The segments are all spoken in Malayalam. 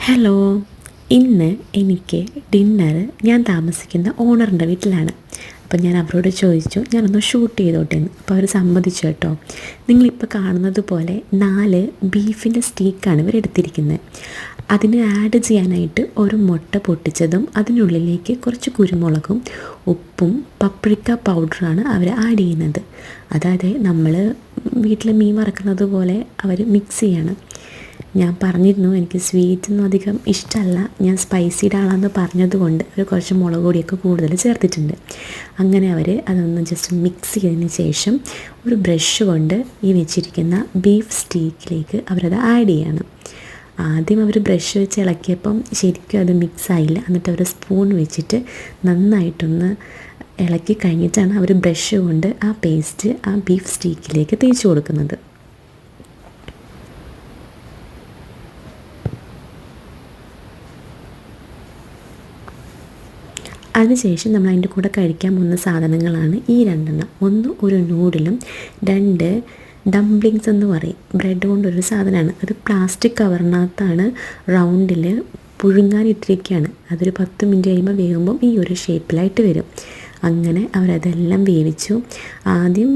ഹലോ, ഇന്ന് എനിക്ക് ഡിന്നർ ഞാൻ താമസിക്കുന്ന ഓണറിൻ്റെ വീട്ടിലാണ്. അപ്പോൾ ഞാൻ അവരോട് ചോദിച്ചു ഞാനൊന്ന് ഷൂട്ട് ചെയ്തോട്ടെ എന്ന്. അപ്പോൾ അവർ സമ്മതിച്ചു കേട്ടോ. നിങ്ങളിപ്പോൾ കാണുന്നത് പോലെ 4 ബീഫിൻ്റെ സ്റ്റീക്കാണ് ഇവരെടുത്തിരിക്കുന്നത്. അതിന് ആഡ് ചെയ്യാനായിട്ട് ഒരു മുട്ട പൊട്ടിച്ചതും അതിനുള്ളിലേക്ക് കുറച്ച് കുരുമുളകും ഉപ്പും പപ്രിക്ക പൗഡറാണ് അവർ ആഡ് ചെയ്യുന്നത്. അതായത് നമ്മൾ വീട്ടിൽ മീൻ വറക്കുന്നത് പോലെ അവർ മിക്സ് ചെയ്യണം. ഞാൻ പറഞ്ഞിരുന്നു എനിക്ക് സ്വീറ്റൊന്നും അധികം ഇഷ്ടമല്ല, ഞാൻ സ്പൈസിയുടെ ആളാണെന്ന് പറഞ്ഞതുകൊണ്ട് അവർ കുറച്ച് മുളക് പൊടിയൊക്കെ കൂടുതൽ ചേർത്തിട്ടുണ്ട്. അങ്ങനെ അവർ അതൊന്ന് ജസ്റ്റ് മിക്സ് ചെയ്തതിന് ശേഷം ഒരു ബ്രഷ് കൊണ്ട് ഈ വെച്ചിരിക്കുന്ന ബീഫ് സ്റ്റീക്കിലേക്ക് അവരത് ആഡ് ചെയ്യണം. ആദ്യം അവർ ബ്രഷ് വെച്ച് ഇളക്കിയപ്പം ശരിക്കും അത് മിക്സ് ആയില്ല. എന്നിട്ട് അവർ സ്പൂൺ വെച്ചിട്ട് നന്നായിട്ടൊന്ന് ഇളക്കി കഴിഞ്ഞിട്ടാണ് അവർ ബ്രഷ് കൊണ്ട് ആ പേസ്റ്റ് ആ ബീഫ് സ്റ്റീക്കിലേക്ക് തേച്ച് കൊടുക്കുന്നത്. അതിനുശേഷം നമ്മൾ അതിൻ്റെ കൂടെ കഴിക്കാൻ പോകുന്ന സാധനങ്ങളാണ് ഈ 2 ഒന്ന് ഒരു നൂഡിലും 2 ഡംപ്ലിങ്സ് എന്ന് പറയും. ബ്രെഡ് കൊണ്ടൊരു സാധനമാണ്. അത് പ്ലാസ്റ്റിക് കവറിനകത്താണ് റൗണ്ടിൽ പുഴുങ്ങാനിട്ടിരിക്കുകയാണ്. അതൊരു 10 മിനിറ്റ് കഴിയുമ്പോൾ വേകുമ്പം ഈ ഒരു ഷേപ്പിലായിട്ട് വരും. അങ്ങനെ അവരതെല്ലാം വേവിച്ചു. ആദ്യം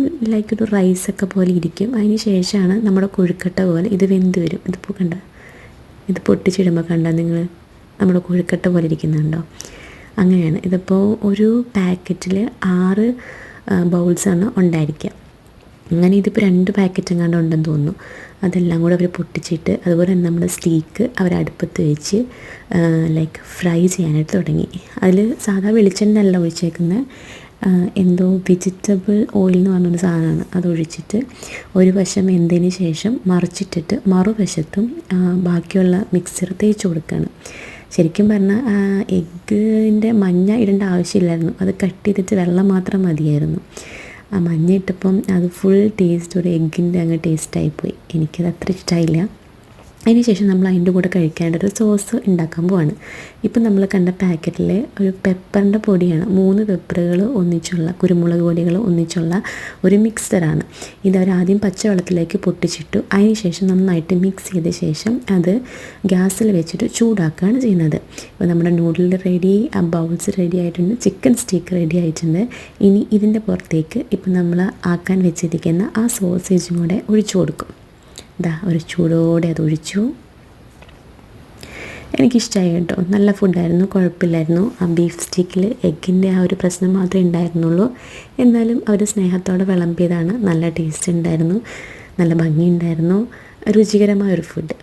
ഒരു റൈസൊക്കെ പോലെ ഇരിക്കും. അതിന് ശേഷമാണ് നമ്മുടെ കൊഴുക്കട്ട പോലെ ഇത് വെന്ത് വരും. ഇതിപ്പോൾ കണ്ട, ഇത് പൊട്ടിച്ചിടുമ്പോൾ കണ്ട നിങ്ങൾ നമ്മുടെ കൊഴുക്കട്ട പോലെ ഇരിക്കുന്നുണ്ടോ? അങ്ങനെയാണ്. ഇതിപ്പോൾ ഒരു പാക്കറ്റിൽ 6 ബൗൾസാണ് ഉണ്ടായിരിക്കുക. അങ്ങനെ ഇതിപ്പോൾ 2 പാക്കറ്റ് എങ്ങാണ്ട് ഉണ്ടെന്ന് തോന്നുന്നു. അതെല്ലാം കൂടെ അവർ പൊട്ടിച്ചിട്ട് അതുപോലെ തന്നെ നമ്മുടെ സ്റ്റീക്ക് അവർ അടുപ്പത്ത് വെച്ച് ഫ്രൈ ചെയ്യാനായിട്ട് തുടങ്ങി. അതിൽ സാധാ വെളിച്ചെണ്ണ അല്ല ഒഴിച്ചേക്കുന്നത്, എന്തോ വെജിറ്റബിൾ ഓയിൽ എന്ന് പറഞ്ഞൊരു സാധനമാണ്. അതൊഴിച്ചിട്ട് ഒരു വശം വെന്തതിന് ശേഷം മറിച്ചിട്ടിട്ട് മറുവശത്തും ബാക്കിയുള്ള മിക്സർ തേച്ച് കൊടുക്കുകയാണ്. ശരിക്കും പറഞ്ഞാൽ എഗ്ഗിൻ്റെ മഞ്ഞ ഇടേണ്ട ആവശ്യമില്ലായിരുന്നു. അത് കട്ട് ചെയ്തിട്ട് വെള്ളം മാത്രം മതിയായിരുന്നു. ആ മഞ്ഞ ഇട്ടപ്പം അത് ഫുൾ ടേസ്റ്റ് ഒരു എഗ്ഗിൻ്റെ അങ്ങ് ടേസ്റ്റായിപ്പോയി. എനിക്കത് അത്ര ഇഷ്ടമായില്ല. അതിന് ശേഷം നമ്മൾ അതിൻ്റെ കൂടെ കഴിക്കാനായിട്ട് ഒരു സോസ് ഉണ്ടാക്കാൻ പോവാണ്. ഇപ്പം നമ്മൾ കണ്ട പാക്കറ്റിൽ ഒരു പെപ്പറിൻ്റെ പൊടിയാണ്. 3 പെപ്പറുകൾ ഒന്നിച്ചുള്ള കുരുമുളക് പൊടികൾ ഒന്നിച്ചുള്ള ഒരു മിക്സ്ചറാണ്. ഇതവരാദ്യം പച്ചവെള്ളത്തിലേക്ക് പൊട്ടിച്ചിട്ടു. അതിന് ശേഷം നന്നായിട്ട് മിക്സ് ചെയ്ത ശേഷം അത് ഗ്യാസിൽ വെച്ചിട്ട് ചൂടാക്കുകയാണ് ചെയ്യുന്നത്. ഇപ്പോൾ നമ്മുടെ നൂഡിൽ റെഡി, ആ ബൗൾസ് റെഡി ആയിട്ടുണ്ട്, ചിക്കൻ സ്റ്റീക്ക് റെഡി ആയിട്ടുണ്ട്. ഇനി ഇതിൻ്റെ പുറത്തേക്ക് ഇപ്പം നമ്മൾ ആക്കാൻ വെച്ചിരിക്കുന്ന ആ സോസേജും കൂടെ ഒഴിച്ചു കൊടുക്കും. ഒരു ചൂടോടെ അത് ഒഴിച്ചു. എനിക്കിഷ്ടമായി കേട്ടോ, നല്ല ഫുഡായിരുന്നു, കുഴപ്പമില്ലായിരുന്നു. ആ ബീഫ് സ്റ്റീക്കിൽ എഗ്ഗിൻ്റെ ആ ഒരു പ്രശ്നം മാത്രമേ ഉണ്ടായിരുന്നുള്ളൂ. എന്നാലും അവർ സ്നേഹത്തോടെ വിളമ്പിയതാണ്. നല്ല ടേസ്റ്റ് ഉണ്ടായിരുന്നു, നല്ല ഭംഗിയുണ്ടായിരുന്നു, രുചികരമായൊരു ഫുഡ്.